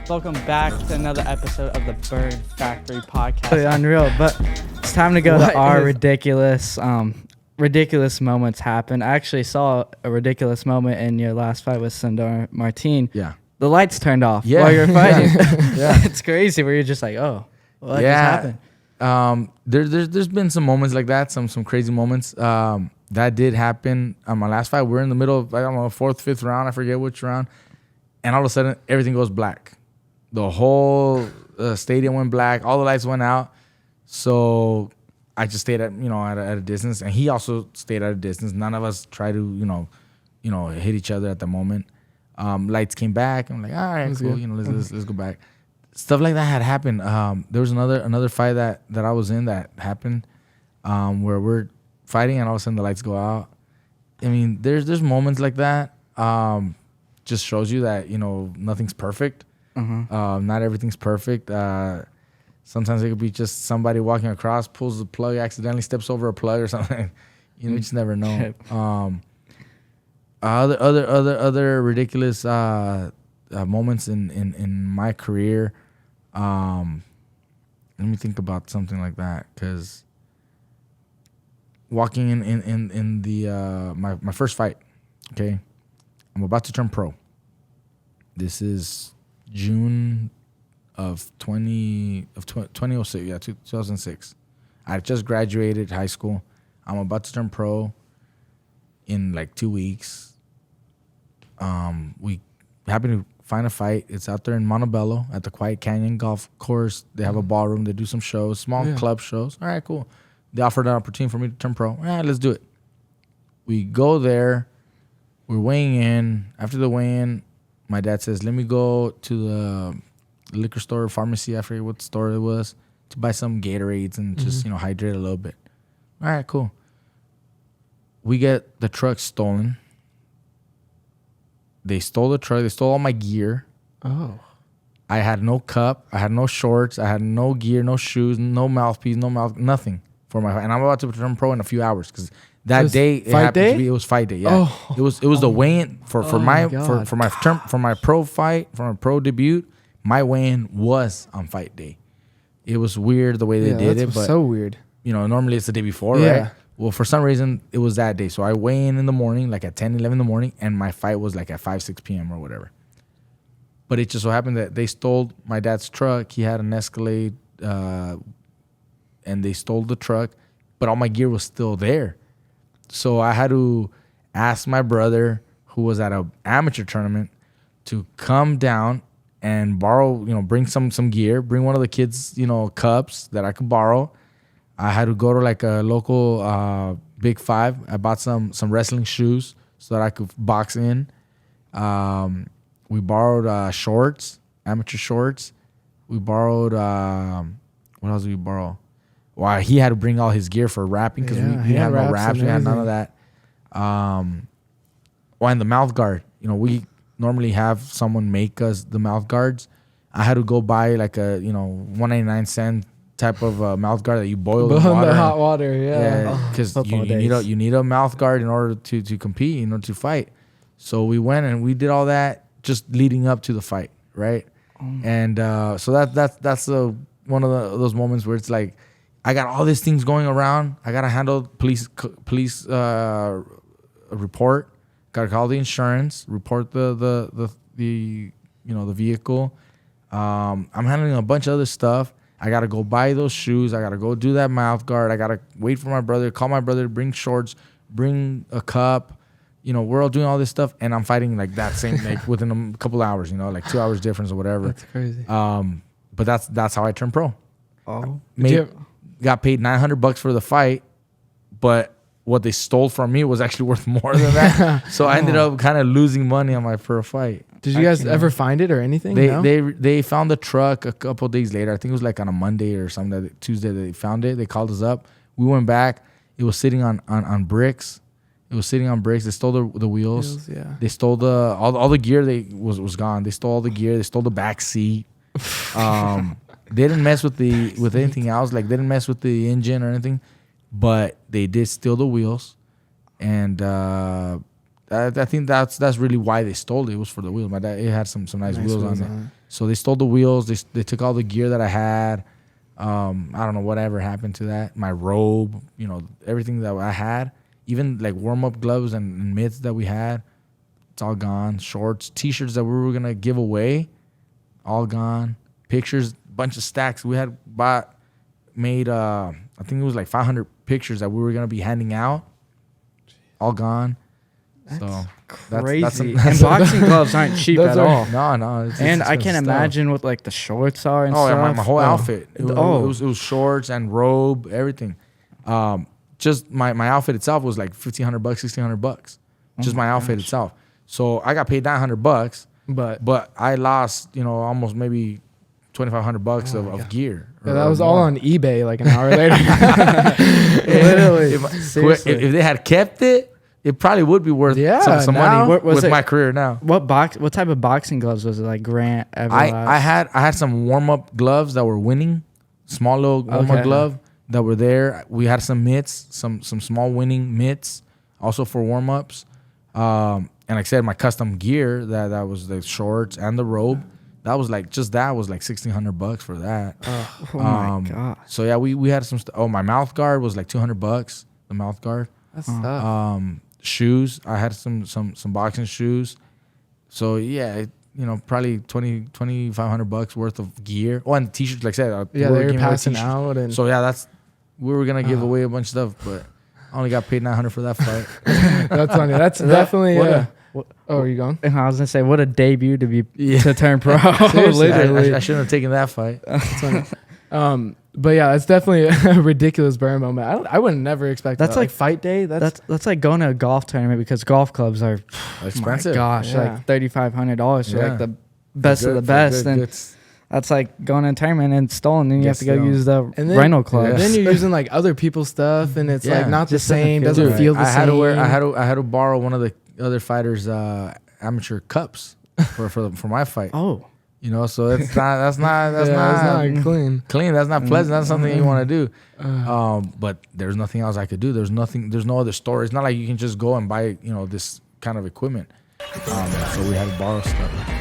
Welcome back to another episode of the Bird Factory podcast. Really unreal, but it's time to go to our ridiculous moments happen. I actually saw a ridiculous moment in your last fight with Salvador Martin. Yeah. The lights turned off while you were fighting. Yeah. It's crazy where you're just like, oh, what just happened? There's been some moments like that, some crazy moments. That did happen on my last fight. We're in the middle of, I don't know, fourth, fifth round. I forget which round. And all of a sudden, everything goes black. The whole stadium went black. All the lights went out. So I just stayed at a distance, and he also stayed at a distance. None of us tried to hit each other at the moment. Lights came back. I'm like, all right, cool. Let's go back. Stuff like that had happened. There was another fight that I was in that happened where we're fighting, and all of a sudden the lights go out. I mean, there's moments like that. Just shows you that nothing's perfect. Not everything's perfect. Sometimes it could be just somebody walking across, pulls the plug, accidentally steps over a plug or something. You just never know. Other ridiculous moments in my career. Let me think about something like that, because walking in the my first fight, okay, I'm about to turn pro. This is June of 2006, 2006. I just graduated high school. I'm about to turn pro in like 2 weeks. We happen to find a fight. It's out there in Montebello at the Quiet Canyon Golf Course. They have a ballroom. They do some shows, small club shows. All right, cool. They offered an opportunity for me to turn pro. All right, let's do it. We go there. We're weighing in. After the weigh-in, my dad says, let me go to the liquor store, pharmacy, I forget what store it was, to buy some Gatorades and just, hydrate a little bit. All right, cool. We get the truck stolen. They stole the truck. They stole all my gear. Oh. I had no cup. I had no shorts. I had no gear, no shoes, no mouthpiece, nothing for my fight. And I'm about to turn pro in a few hours, because that day it happened to be, it was fight day. Yeah, it was the weigh-in for my pro fight, for my pro debut. My weigh-in was on fight day. It was weird the way they did it, but so weird. Normally it's the day before, right? Well, for some reason it was that day. So I weigh in the morning, like at 10, 11 in the morning, and my fight was like at 5, 6 p.m. or whatever. But it just so happened that they stole my dad's truck. He had an Escalade, and they stole the truck, but all my gear was still there. So I had to ask my brother, who was at an amateur tournament, to come down and borrow, bring some gear, bring one of the kids, cups that I could borrow. I had to go to like a local Big Five. I bought some wrestling shoes so that I could box in. We borrowed shorts, amateur shorts. We borrowed, what else did we borrow? Well, he had to bring all his gear for rapping, because we had no raps. We had none of that. And the mouth guard. We normally have someone make us the mouth guards. I had to go buy like a 1.99 type of mouth guard that you boil in water. The hot water, because you need a mouth guard in order to compete, in order to fight. So we went and we did all that just leading up to the fight, right? And so that's one of those moments where it's like, I got all these things going around. I gotta handle police report. Gotta call the insurance, report the vehicle. I'm handling a bunch of other stuff. I gotta go buy those shoes. I gotta go do that mouth guard. I gotta wait for my brother. Call my brother. Bring shorts. Bring a cup. We're all doing all this stuff, and I'm fighting like that same like within a couple hours. like 2 hours difference or whatever. That's crazy. But that's how I turned pro. Oh. Got paid $900 for the fight, but what they stole from me was actually worth more than that. So I ended up kind of losing money on my per fight. Did you guys ever find it or anything? They found the truck a couple of days later. I think it was like on a Monday or something. Tuesday they found it. They called us up. We went back. It was sitting on bricks. It was sitting on bricks. They stole the wheels. They stole all the gear. Was gone. They stole all the gear. They stole the back seat. They didn't mess with anything else. Like, they didn't mess with the engine or anything, but they did steal the wheels, and I think that's really why they stole it. It was for the wheels. My dad, it had some nice wheels on it. So they stole the wheels. They took all the gear that I had. I don't know whatever happened to that. My robe, everything that I had, even like warm-up gloves and mitts that we had, it's all gone. Shorts, T-shirts that we were gonna give away, all gone. Pictures, bunch of stacks. We had made I think it was like 500 pictures that we were gonna be handing out, all gone. That's so crazy. And boxing gloves aren't cheap at all. No. And I can't imagine what like the shorts are and stuff. Yeah, my whole outfit. It was shorts and robe, everything. Just my outfit itself was like $1,500, $1,600. Just my outfit itself. So I got paid $900, but I lost almost maybe $2,500 of gear. Yeah, that was all on eBay like an hour later. Literally. If they had kept it, it probably would be worth some money with my career now. What type of boxing gloves was it? Like Grant, Everlast? I had some warm up gloves that were winning, small little warm up glove that were there. We had some mitts, some small winning mitts, also for warm ups. And like I said, my custom gear that was the shorts and the robe. That was like $1,600 for that. Oh my god! So yeah, we had some. My mouth guard was like $200. The mouth guard. That's tough. Shoes. I had some boxing shoes. So yeah, probably $2,500 worth of gear. Oh, and T-shirts, like I said. They were passing out, and so yeah, we were gonna give away a bunch of stuff, but I only got paid $900 for that fight. That's funny. That's definitely. Are you going? I was gonna say, what a debut to turn pro. Literally, I shouldn't have taken that fight. But yeah, it's definitely a ridiculous burn moment. I would never expect that's that. like fight day. That's like going to a golf tournament because golf clubs are expensive. My gosh, like $3,500 for like the best of the best, and that's like going to a tournament and stolen. Then you have to go use the rental club. Then you're using like other people's stuff, and it's like not the same. Doesn't feel the same. I had to borrow one of the other fighters' amateur cups for my fight. Oh. So it's that's not clean. That's not pleasant. That's something you want to do. But there's nothing else I could do. There's no other store. It's not like you can just go and buy, this kind of equipment. So we had to borrow stuff.